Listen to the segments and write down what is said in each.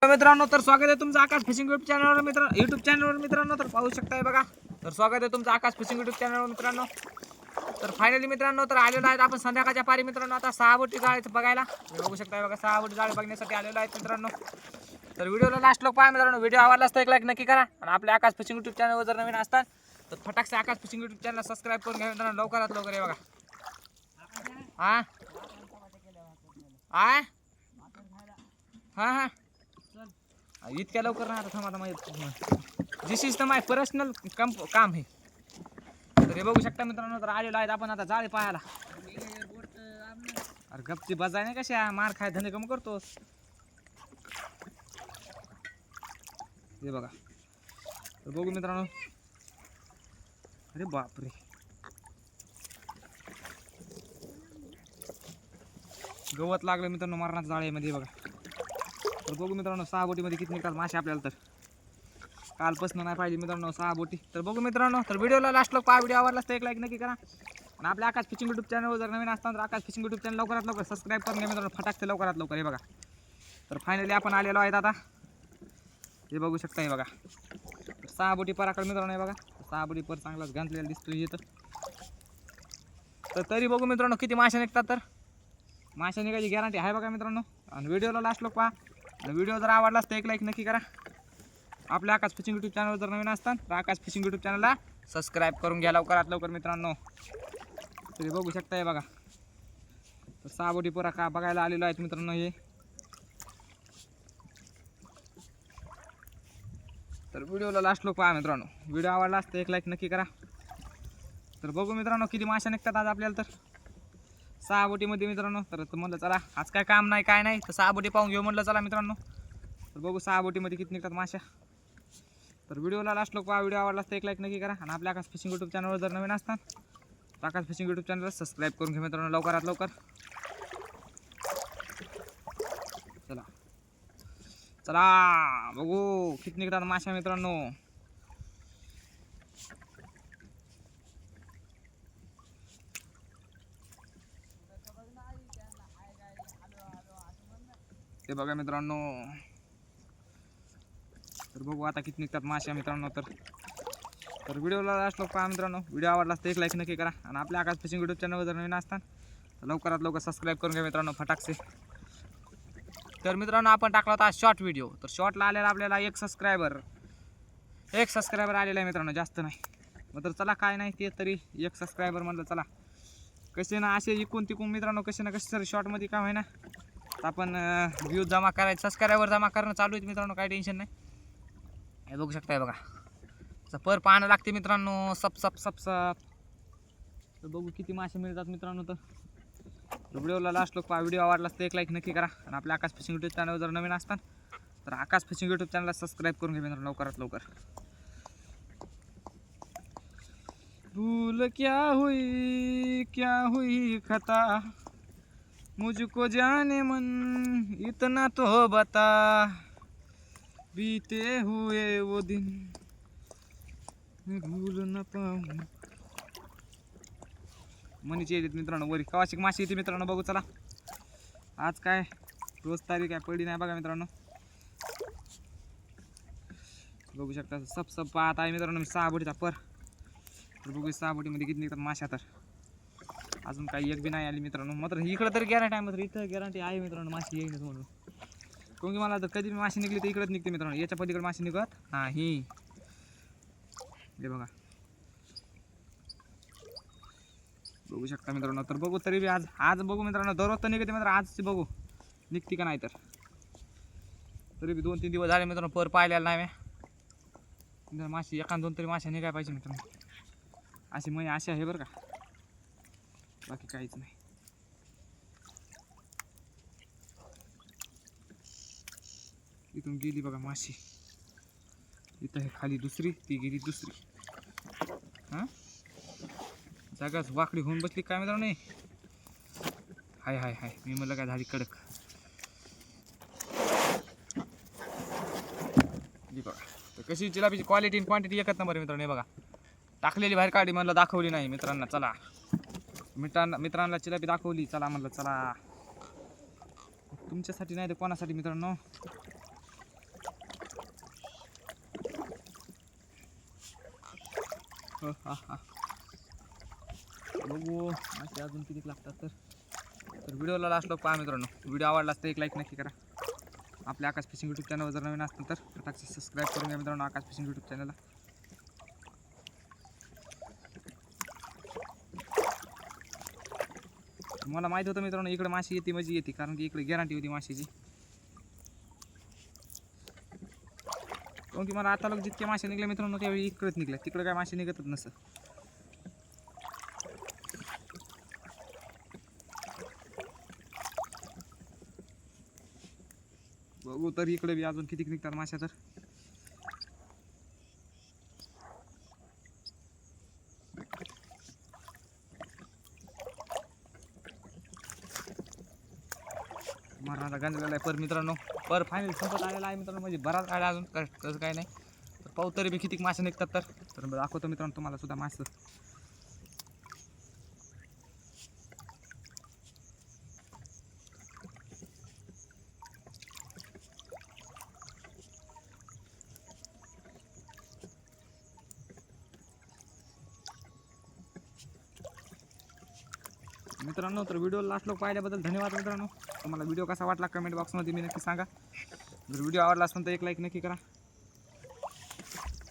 मित्रांनो तर स्वागत आहे तुमचं आकाश फिशिंग युट्यूब चॅनलवर मित्रांनो तर पाहू शकताय बघा. तर स्वागत आहे तुमचं आकाश फिशिंग युट्यूब चॅनलवर मित्रांनो. तर फायनली मित्रांनो तर आलेलो आहेत आपण संध्याकाळच्या पारी मित्रांनो. आता 6 बोटी जाळे बघायला बघू शकताय बघा. 6 बोटी जाळे बघण्यासाठी आलेलो आहेत मित्रांनो. तर व्हिडिओला लास्ट लोक पहा मित्रांनो. व्हिडिओ आवडला असता एक लाईक नक्की करा आणि आपल्या आकाश फिशिंग युट्यूब चॅनलवर जर नवीन असतात तर फटाकसे आकाश फिशिंग युट्यूब चॅनलला सबस्क्राईब करून घ्या मित्रांनो. लवकरात लवकर आहे बघा. हा हा हा इतक्या लवकर नाही आता थांबा माहिती. दिस इज द माय पर्सनल काम आहे. तर हे बघू शकता मित्रांनो. तर आलेलो आहेत आपण आता जाळे पाहायला. अरे गपची बजाय नाही कशा मार खाय धंदे कम करतोस. हे बघा. तर बघू मित्रांनो. अरे बापरे गवत लागलं मित्रांनो मारण्याच्या जाळ्यामध्ये बघा. तर बघू मित्रांनो 6 बोटीमध्ये किती निघतात मासे आपल्याला. तर कालपासून नाही पाहिजे मित्रांनो 6 बोटी. तर बघू मित्रांनो. तर व्हिडिओला लास्ट लोक पहा. व्हिडिओ आवडला तर एक लाईक नक्की करा आणि आपल्या आकाश फिशिंग युट्यूब चॅनलवर जर नवीन असताना तर आकाश फिशिंग युट्यूब चॅनल लवकरात लवकर सबस्क्राईब करून घ्या मित्रांनो. फटाकते लवकरात लवकर हे बघा. तर फायनली आपण आलेलो आहेत आता. हे बघू शकता हे बघा. 6 बोटी पराकड मित्रांनो हे बघा. 6 बोटी पर चांगलाच गांजलेला दिसतो इथं. तर तरी बघू मित्रांनो किती मासे निघतात. तर मासे निघायची गॅरंटी आहे बघा मित्रांनो. आणि व्हिडिओला लास्ट लोक पहा. व्हिडिओ जर आवडला तर एक लाईक नक्की करा. आपल्या आकाश फिशिंग युट्यूब चॅनलवर जर नवीन असतात तर आकाश फिशिंग युट्यूब चॅनलला सबस्क्राईब करून घ्या लवकरात लवकर मित्रांनो. तरी बघू शकताय बघा. तर 6 बोटी पुरा का बघायला आलेलो आहेत मित्रांनो हे. तर व्हिडिओला लास्ट लोक पहा मित्रांनो. व्हिडिओ आवडला तर एक लाईक नक्की करा. तर बघू मित्रांनो किती मासे निघतात आज आपल्याला. तर 6 बोटीमध्ये मित्रांनो. तर म्हणलं चला आज काय काम नाही काय नाही तर 6 बोटी पाहून घेऊ म्हणलं चला मित्रांनो. तर बघू 6 बोटीमध्ये किती निघतात माशा. तर व्हिडिओला लास्ट लोक पहा. व्हिडिओ आवडला तर एक लाईक नक्की करा आणि आपल्या आकाश फिशिंग युट्यूब चॅनलवर जर नवीन असतात तर आकाश फिशिंग युट्यूब चॅनलला सबस्क्राईब करून घ्या मित्रांनो लवकरात लवकर. चला चला बघू किती निघतात माशा मित्रांनो. हे बघा मित्रांनो. तर बघू आता किती निघतात मासे मित्रांनो. तर व्हिडिओला लास्ट लोक पहा मित्रांनो. व्हिडिओ आवडला तर एक लाईक नक्की करा आणि आपल्या आकाश फिशिंग युट्यूब चॅनलवर जर नवीन असतात तर लवकरात लवकर सबस्क्राईब करून घ्या मित्रांनो फटाकसे. तर मित्रांनो आपण टाकला होता शॉर्ट व्हिडिओ. तर शॉर्टला आलेला आपल्याला एक सबस्क्रायबर आलेला आहे मित्रांनो. जास्त नाही मग तर चला काय नाही ते तरी एक सबस्क्रायबर म्हणलं चला. कसे ना असे इकून तिकून मित्रांनो कसे ना कसे तरी शॉर्टमध्ये काम आहे ना. आपण व्ह्यूज जमा करायचं सबस्क्रायबर जमा करणं चालू आहे मित्रांनो. काही टेन्शन नाही. हे बघू शकताय बघा. पर पाहणं लागते मित्रांनो. सप सप सप सप. तर बघू किती मासे मिळतात मित्रांनो. तर व्हिडिओला लास्ट लोक पहा. व्हिडिओ आवडला तर एक लाईक नक्की करा आणि आपल्या आकाश फिशिंग युट्यूब चॅनलवर जर नवीन असतात तर आकाश फिशिंग युट्यूब चॅनलला सबस्क्राईब करून घ्या मित्रांनो लवकरात लवकर. भूल क्या हुई खता मुझको जाने मन इतना तो बता बीते हुए वो दिन मैं भूल न पाऊं. मनीचे येतात मित्रांनो वरी कवाशिक माशी येते मित्रांनो. बघू चला आज काय रोज तारीख काय पडली नाही बघा मित्रांनो. बघू शकता सब सब पाहत आहे मित्रांनो मी 6 बोटीचा पर. तर बघू 6 बोटीमध्ये किती निघतात माशा. तर अजून काही एक बी नाही आली मित्रांनो. मात्र इकडं तरी गॅरंटी आहे. मात्र इथं गॅरंटी आहे मित्रांनो माशी येईनच म्हणून. कारण मला तर कधी माशी निघली तर इकडंच निघते मित्रांनो. याच्या पलीकडे माशी निघत नाही. हे बघा बघू शकता मित्रांनो. तर बघू तरी बी आज बघू मित्रांनो. दररोज तर निघते मात्र आजची बघू निघते का नाही. तर तरी बी 2-3 दिवस झाले मित्रांनो पर पाहिलेला नाही मी. माशी एखाद 2 तरी माशा निघाय पाहिजे मित्रांनो. अशी मग अशी आहे बरं का. बाकी काहीच नाही. इथून गेली बघा माशी. इथं आहे खाली दुसरी ती गेली दुसरी. हां जागाच वाकडी होऊन बसली काय मित्रांनो. हाय हाय हाय मी म्हणलं काय झाली कडक. बघा तर कशी जिलाबीची क्वालिटी आणि क्वांटिटी एकच नंबर मित्रांनो. हे बघा टाकलेली बाहेर काढली म्हणलं दाखवली नाही मित्रांना. चला मित्रांना जिलाबी दाखवली चला म्हणलं चला तुमच्यासाठी नाही तर कोणासाठी मित्रांनो. बघू मासे अजून किती लागतात तर व्हिडिओला लास्ट लोक पहा मित्रांनो. व्हिडिओ आवडला तर एक लाईक नक्की करा. आपल्या आकाश फिशिंग यूट्यूब चॅनलवर जर नवीन असतील तर टाकशी सबस्क्राईब करून घ्या मित्रांनो आकाश फिशिंग यूट्यूब चॅनलला. मला माहिती होतं मित्रांनो इकडे माशी येते म्हणजे येते, कारण की इकडे गॅरंटी होती माशीची. कारण की मला आता लोक जितके मासे निघले मित्रांनो त्यावेळी इकडेच निघले, तिकडे काय मासे निघतच नसतं. बघू तर इकडे बी अजून किती निघतात माश्या तर. मारणाचा गंजलेला आहे पर मित्रांनो. पर फायनल संपत आलेला आहे मित्रांनो, म्हणजे बराच आला अजून तसं काही नाही. तर पाहू तरी बी किती मासे निघतात तर दाखवतो मित्रांनो तुम्हाला सुद्धा मासे. मित्रांनो तर व्हिडिओ लास्ट लोक पाहिल्याबद्दल धन्यवाद मित्रांनो. तुम्हाला व्हिडिओ कसा वाटला कमेंट बॉक्समध्ये मी नक्की सांगा. जर व्हिडिओ आवडला असेल तर एक लाईक नक्की करा.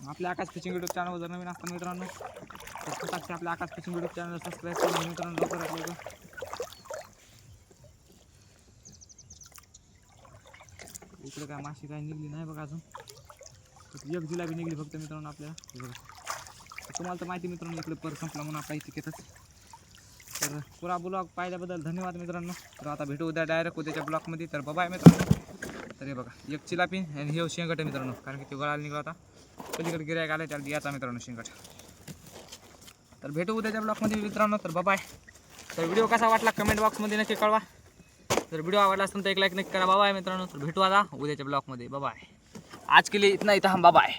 आपल्या आकाश फिशिंग यूट्यूब चॅनलवर जर नवीन असताना मित्रांनो तर फटाकशी आपल्या आकाश फिशिंग यूट्यूब चॅनल सबस्क्राईब करून मित्रांनो लवकरात लवकर. इकडे काय माशी काय निघली नाही बघा अजून. एक जिलाबी निघली फक्त मित्रांनो आपल्याला बघा. तुम्हाला तर माहिती मित्रांनो इकडे पर संपला म्हणून आपल्या इथे येतच. तर पुरा ब्लॉग पाहिल्याबद्दल धन्यवाद मित्रांनो. तर आता भेटू उद्या डायरेक्ट उद्याच्या ब्लॉगमध्ये. तर बाय मित्रांनो. तर हे बघा एक चिलापी आणि हे शेंगट आहे मित्रांनो, कारण की तो गळाला निघाला होता. पलीकडे गिरायक आला त्याला द्यायचा मित्रांनो शेंगट. तर भेटू उद्याच्या ब्लॉगमध्ये मित्रांनो. तर बाय. तर व्हिडिओ कसा वाटला कमेंट बॉक्समध्ये नक्की कळवा. जर व्हिडिओ आवडला असेल तर एक लाईक नक्की करा. बाय मित्रांनो. तर भेटू आता उद्याच्या ब्लॉगमध्ये. बाय. आज के लिए इतना ही था. हम बाय.